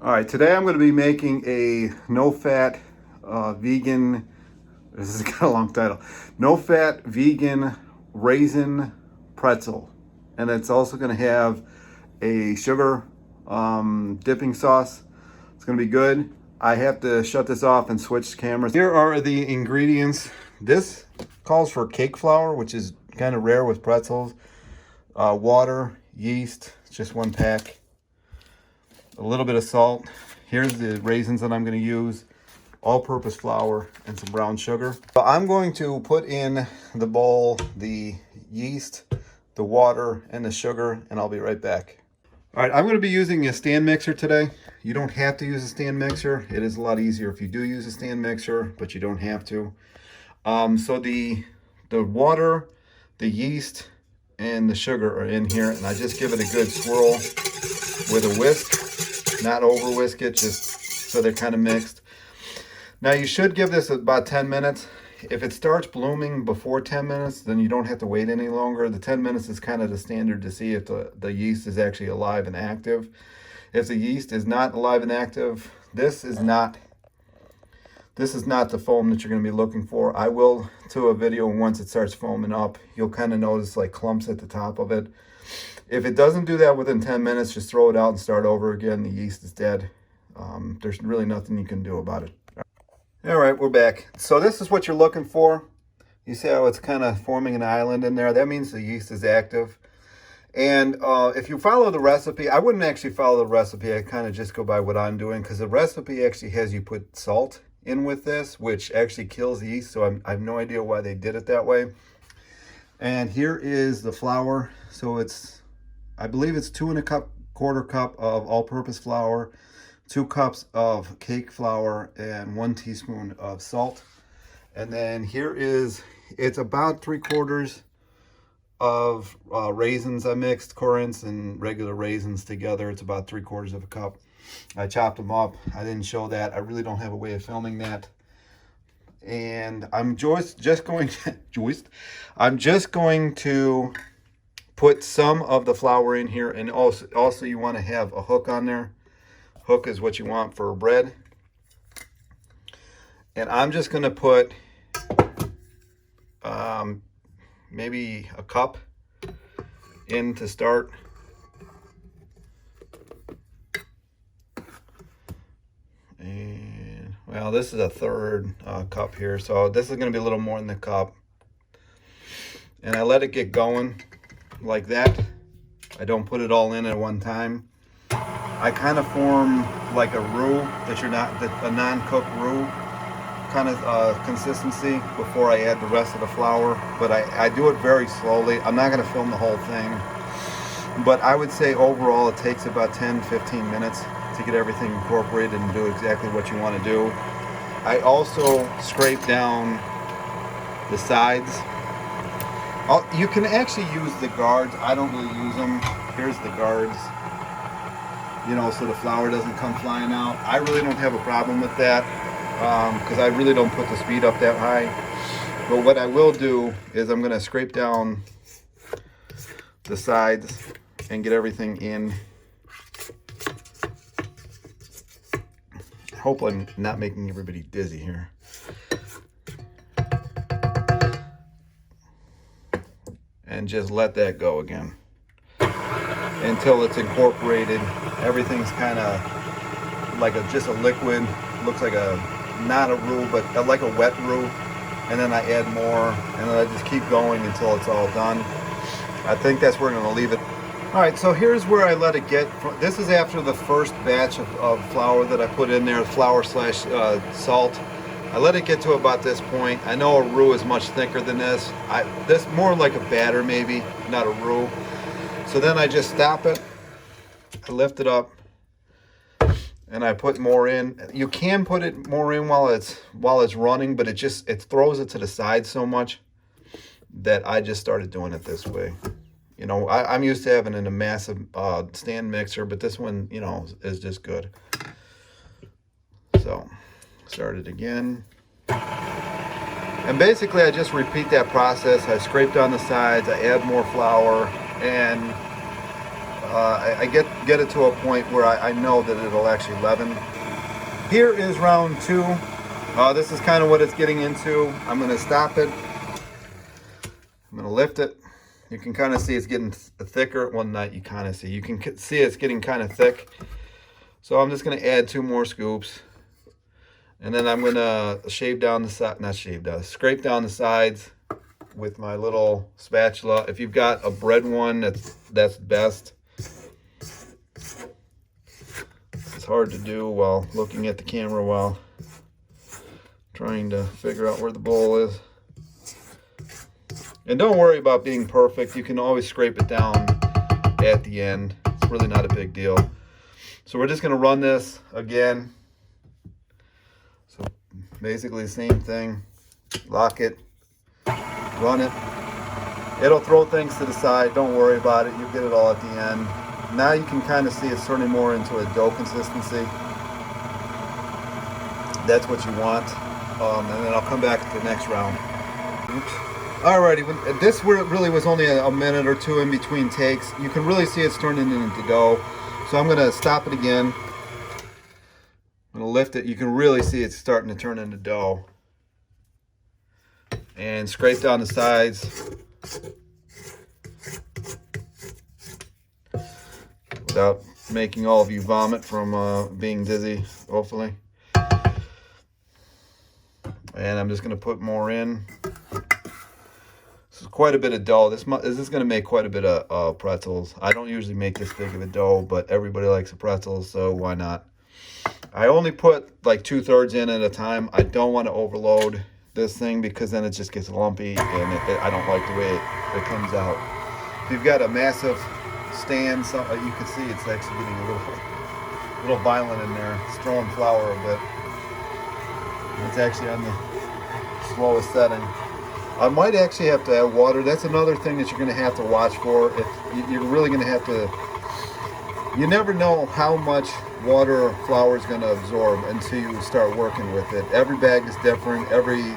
All right, today I'm going to be making a no-fat vegan, this has got a long title, no-fat vegan raisin pretzel. And it's also going to have a sugar dipping sauce. It's going to be good. I have to shut this off and switch cameras. Here are the ingredients. This calls for cake flour, which is kind of rare with pretzels. Water, yeast, just 1 pack. A little bit of salt. Here's the raisins that I'm going to use, all-purpose flour, and some brown sugar. So I'm going to put in the bowl the yeast, the water, and the sugar, and I'll be right back. All right, I'm going to be using a stand mixer today. You don't have to use a stand mixer. It is a lot easier if you do use a stand mixer, but you don't have to. So the water, the yeast, and the sugar are in here, and I just give it a good swirl with a whisk. Not over whisk it, just so they're kind of mixed. Now you should give this about 10 minutes. If it starts blooming before 10 minutes, then you don't have to wait any longer. The 10 minutes is kind of the standard to see if the yeast is actually alive and active. If the yeast is not alive and active, this is not the foam that you're going to be looking for. I will do a video once it starts foaming up. You'll kind of notice like clumps at the top of it. If it doesn't do that within 10 minutes, just throw it out and start over again. The yeast is dead. There's really nothing you can do about it. All right, we're back. So this is what you're looking for. You see how it's kind of forming an island in there? That means the yeast is active. And if you follow the recipe, I wouldn't actually follow the recipe. I kind of just go by what I'm doing, because the recipe actually has you put salt in with this, which actually kills the yeast. So I have no idea why they did it that way. And here is the flour. So I believe it's 2 1/4 cup of all-purpose flour, 2 cups of cake flour, and 1 teaspoon of salt. And then here it's about 3/4 of raisins. I mixed currants and regular raisins together. It's about 3/4 cup. I chopped them up. I didn't show that. I really don't have a way of filming that. And I'm just going to put some of the flour in here, and also you want to have a hook on there. Hook is what you want for bread. And I'm just going to put maybe a cup in to start. And well, this is a 1/3 cup here, so this is going to be a little more than the cup. And I let it get going like that. I don't put it all in at one time. I kind of form like a roux a non-cooked roux kind of consistency before I add the rest of the flour. But I do it very slowly. I'm not going to film the whole thing, but I would say overall it takes about 10-15 minutes to get everything incorporated and do exactly what you want to do. I also scrape down the sides. You can actually use the guards. I don't really use them. Here's the guards, so the flour doesn't come flying out. I really don't have a problem with that because I really don't put the speed up that high. But what I will do is I'm going to scrape down the sides and get everything in. I hope I'm not making everybody dizzy here. And just let that go again until it's incorporated. Everything's kind of like just a liquid. Looks like not a roux, but like a wet roux. And then I add more, and then I just keep going until it's all done. I think that's where I'm going to leave it. All right, so here's where I let it get. This is after the first batch of flour that I put in there, flour / salt. I let it get to about this point. I know a roux is much thicker than this. This more like a batter maybe, not a roux. So then I just stop it. I lift it up, and I put more in. You can put it more in while it's running, but it throws it to the side so much that I just started doing it this way. I'm used to having a massive stand mixer, but this one, is just good. So start it again. And basically I just repeat that process. I scrape down the sides, I add more flour, and I get it to a point where I know that it'll actually leaven. Here is round 2. This is kind of what it's getting into. I'm going to stop it. I'm going to lift it. You can kind of see it's getting thicker. Well, not you kind of see. You can see it's getting kind of thick. So I'm just going to add 2 more scoops. And then I'm going to shave down the side, not shave down, scrape down the sides with my little spatula. If you've got a bread one, that's best. It's hard to do while looking at the camera while trying to figure out where the bowl is. And don't worry about being perfect. You can always scrape it down at the end. It's really not a big deal. So we're just going to run this again. So basically the same thing. Lock it. Run it. It'll throw things to the side. Don't worry about it. You'll get it all at the end. Now you can kind of see it's turning more into a dough consistency. That's what you want. And then I'll come back to the next round. Oops. Alrighty, this really was only a minute or 2 in between takes. You can really see it's turning into dough. So I'm going to stop it again. I'm going to lift it. You can really see it's starting to turn into dough. And scrape down the sides. Without making all of you vomit from being dizzy, hopefully. And I'm just going to put more in. This is quite a bit of dough. This is going to make quite a bit of pretzels. I don't usually make this big of a dough, but everybody likes a pretzel, so why not? I only put like 2/3 in at a time. I don't want to overload this thing because then it just gets lumpy, and I don't like the way it comes out. If you've got a massive stand, so you can see it's actually getting a little violent in there. It's throwing flour a bit. It's actually on the slowest setting. I might actually have to add water. That's another thing that you're going to have to watch for. If you're really going to have to, you never know how much water or flour is going to absorb until you start working with it. Every bag is different. Every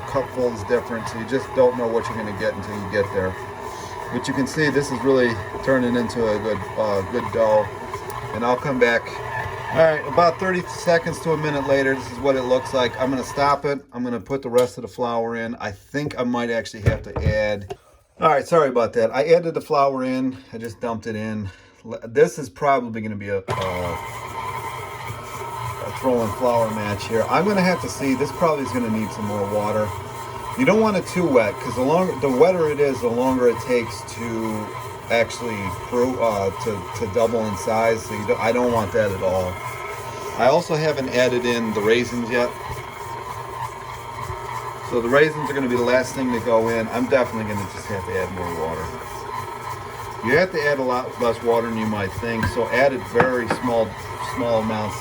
cupful is different. So you just don't know what you're going to get until you get there. But you can see this is really turning into a good dough. And I'll come back. All right, about 30 seconds to a minute later, this is what it looks like. I'm going to stop it. I'm going to put the rest of the flour in. I think I might actually have to add. All right, sorry about that. I added the flour in. I just dumped it in. This is probably going to be a throwing flour match here. I'm going to have to see. This probably is going to need some more water. You don't want it too wet because the wetter it is, the longer it takes to actually to double in size. So I don't want that at all. I also haven't added in the raisins yet. So the raisins are going to be the last thing to go in. I'm definitely going to just have to add more water. You have to add a lot less water than you might think. So add it very small amounts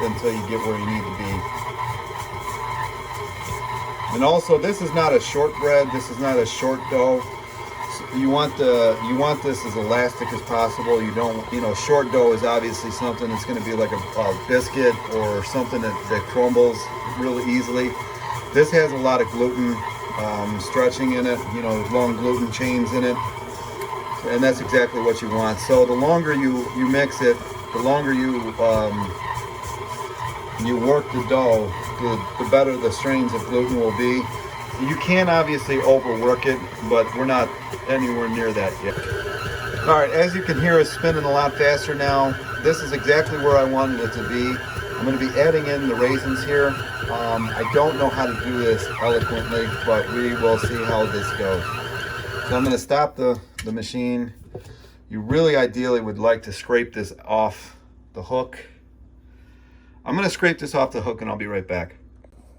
until you get where you need to be. And also, this is not a shortbread. This is not a short dough. So you want this as elastic as possible. You don't, short dough is obviously something that's going to be like a biscuit or something that crumbles really easily. This has a lot of gluten stretching in it. Long gluten chains in it, and that's exactly what you want. So the longer you mix it, the longer you work the dough, the better the strains of gluten will be. You can obviously overwork it, but we're not anywhere near that yet. All right, as you can hear, it's spinning a lot faster now. This is exactly where I wanted it to be. I'm going to be adding in the raisins here. I don't know how to do this eloquently, but we will see how this goes. So I'm going to stop the machine. You really ideally would like to scrape this off the hook. I'm going to scrape this off the hook and I'll be right back.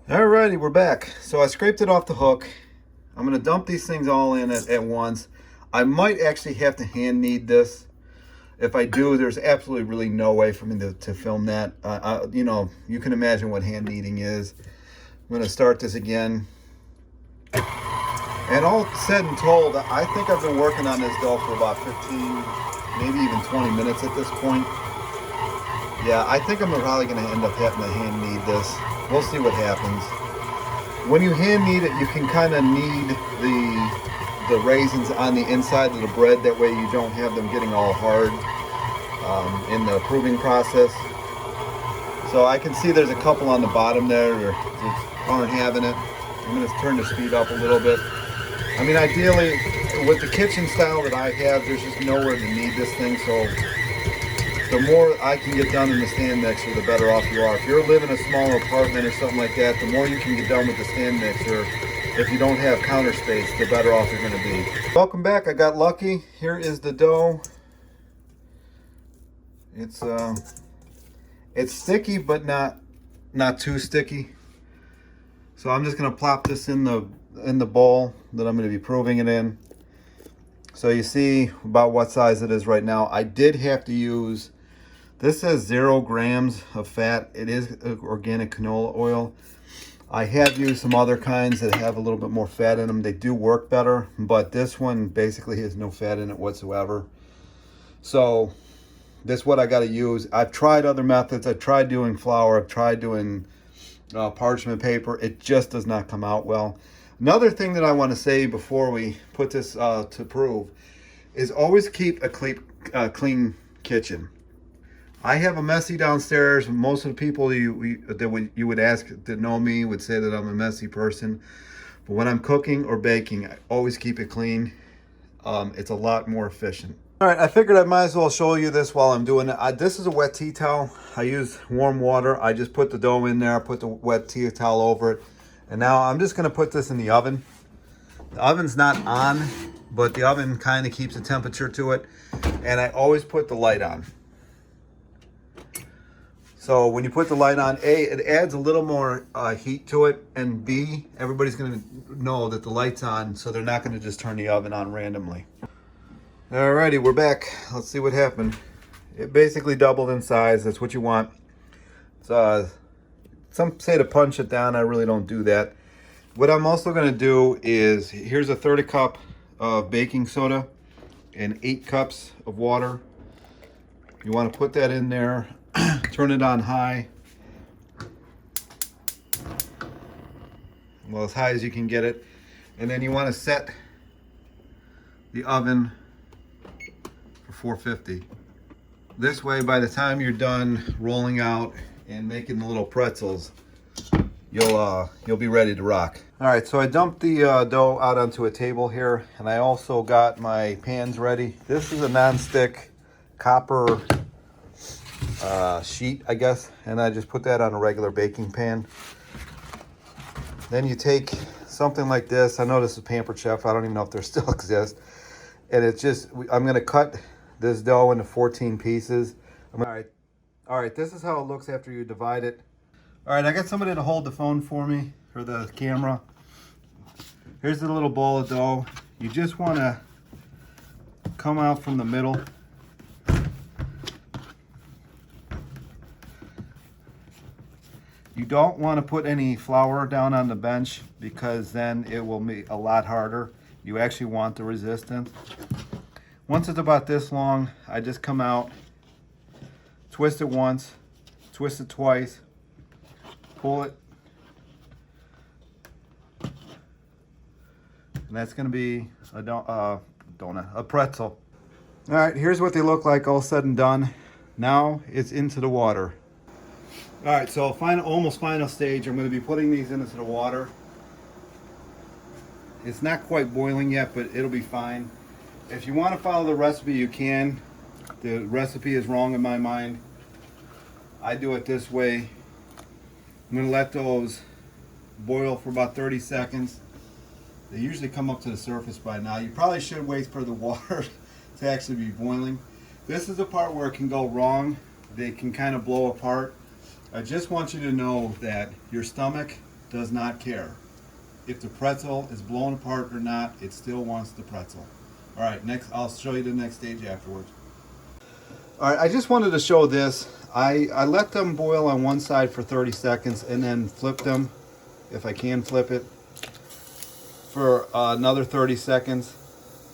Alrighty, we're back. So I scraped it off the hook. I'm going to dump these things all in at once. I might actually have to hand knead this. If I do, there's absolutely really no way for me to film that. You can imagine what hand kneading is. I'm going to start this again. And all said and told, I think I've been working on this dough for about 15, maybe even 20 minutes at this point. Yeah, I think I'm probably going to end up having to hand knead this. We'll see what happens. When you hand knead it, you can kind of knead the raisins on the inside of the bread. That way you don't have them getting all hard in the proving process. So I can see there's a couple on the bottom there that aren't having it. I'm going to turn the speed up a little bit. I mean, ideally, with the kitchen style that I have, there's just nowhere to knead this thing. So the more I can get done in the stand mixer, the better off you are. If you're living in a smaller apartment or something like that, the more you can get done with the stand mixer, if you don't have counter space, the better off you're going to be. Welcome back. I got lucky. Here is the dough. It's sticky, but not too sticky. So I'm just going to plop this in the bowl that I'm going to be proving it in. So you see about what size it is right now. I did have to use, this says 0 grams of fat. It is organic canola oil. I have used some other kinds that have a little bit more fat in them. They do work better, but this one basically has no fat in it whatsoever. So this is what I got to use. I've tried other methods. I've tried doing flour. I've tried doing parchment paper. It just does not come out well. Another thing that I want to say before we put this to prove is always keep a clean kitchen. I have a messy downstairs. Most of the people you would ask that know me would say that I'm a messy person. But when I'm cooking or baking, I always keep it clean. It's a lot more efficient. All right, I figured I might as well show you this while I'm doing it. This is a wet tea towel. I use warm water. I just put the dough in there, put the wet tea towel over it. And now I'm just going to put this in the oven. The oven's not on, but the oven kind of keeps the temperature to it. And I always put the light on. So when you put the light on, A, it adds a little more heat to it. And B, everybody's going to know that the light's on, so they're not going to just turn the oven on randomly. Alrighty, we're back. Let's see what happened. It basically doubled in size. That's what you want. Some say to punch it down. I really don't do that. What I'm also going to do is, here's a 30 cup of baking soda and 8 cups of water. You want to put that in there, turn it on high. Well, as high as you can get it. And then you want to set the oven for 450. This way, by the time you're done rolling out and making the little pretzels, you'll be ready to rock. All right, so I dumped the dough out onto a table here, and I also got my pans ready. This is a non-stick copper sheet, I guess, and I just put that on a regular baking pan. Then you take something like this. I know this is Pampered Chef. I don't even know if they still exist. And it's just, I'm going to cut this dough into 14 pieces. All right, this is how it looks after you divide it. All right, I got somebody to hold the phone for me, or the camera. Here's the little ball of dough. You just want to come out from the middle. You don't want to put any flour down on the bench because then it will be a lot harder. You actually want the resistance. Once it's about this long, I just come out, twist it once, twist it twice, pull it, and that's going to be a pretzel. All right, here's what they look like all said and done. Now it's into the water. All right, so almost final stage. I'm going to be putting these into the water. It's not quite boiling yet, but it'll be fine. If you want to follow the recipe, you can. The recipe is wrong in my mind. I do it this way. I'm going to let those boil for about 30 seconds. They usually come up to the surface by now. You probably should wait for the water to actually be boiling. This is the part where it can go wrong. They can kind of blow apart. I just want you to know that your stomach does not care. If the pretzel is blown apart or not, it still wants the pretzel. All right, next, I'll show you the next stage afterwards. All right, I just wanted to show this. I let them boil on one side for 30 seconds and then flip them, if I can flip it, for another 30 seconds.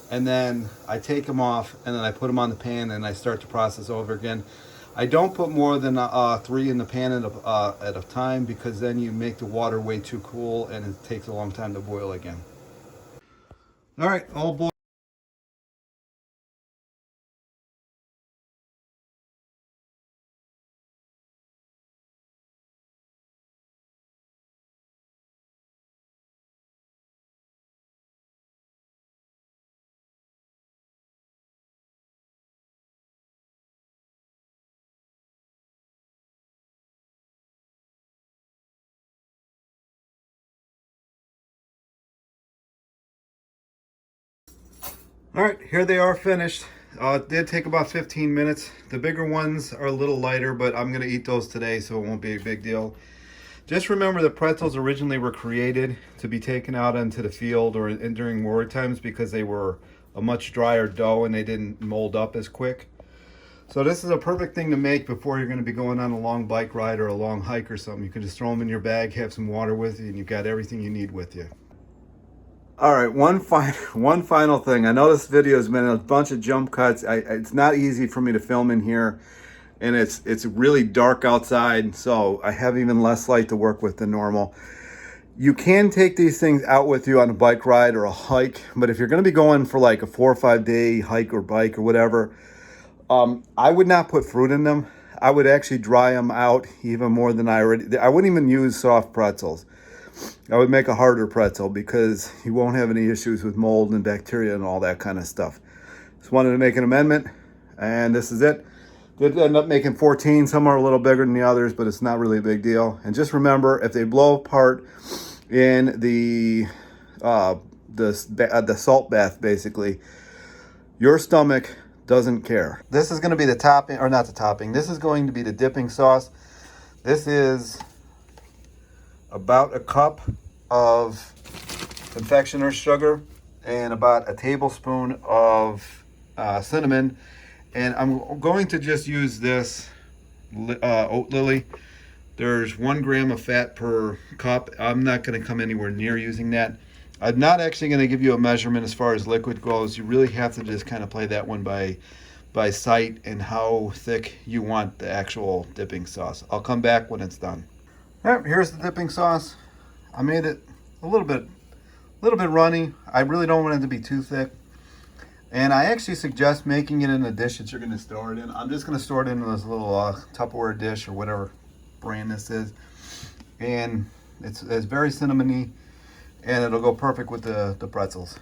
And then I take them off and then I put them on the pan and I start the process over again. I don't put more than 3 in the pan at a time because then you make the water way too cool and it takes a long time to boil again. All right, all boiled. All right, here they are finished. It did take about 15 minutes. The bigger ones are a little lighter, but I'm gonna eat those today, so it won't be a big deal. Just remember the pretzels originally were created to be taken out into the field or during war times because they were a much drier dough and they didn't mold up as quick. So this is a perfect thing to make before you're going to be going on a long bike ride or a long hike or something. You can just throw them in your bag, have some water with you, and you've got everything you need with you. All right, one final thing. I know this video has been a bunch of jump cuts. It's not easy for me to film in here, and it's really dark outside, so I have even less light to work with than normal. You can take these things out with you on a bike ride or a hike, but if you're going to be going for like a 4 or 5 day hike or bike or whatever, I would not put fruit in them. I would actually dry them out even more than I wouldn't even use soft pretzels. I would make a harder pretzel because you won't have any issues with mold and bacteria and all that kind of stuff. Just wanted to make an amendment, and this is it. Did end up making 14. Some are a little bigger than the others, but it's not really a big deal. And just remember, if they blow apart in the salt bath, basically, your stomach doesn't care. This is going to be the topping, or not the topping. This is going to be the dipping sauce. This is about a cup of confectioner's sugar and about a tablespoon of cinnamon. And I'm going to just use this oat lily. There's 1 gram of fat per cup. I'm not going to come anywhere near using that. I'm not actually going to give you a measurement as far as liquid goes. You really have to just kind of play that one by sight and how thick you want the actual dipping sauce. I'll come back when it's done. All right, here's the dipping sauce. I made it a little bit runny. I really don't want it to be too thick. And I actually suggest making it in a dish that you're going to store it in. I'm just going to store it in this little Tupperware dish or whatever brand this is. And it's very cinnamony, and it'll go perfect with the pretzels.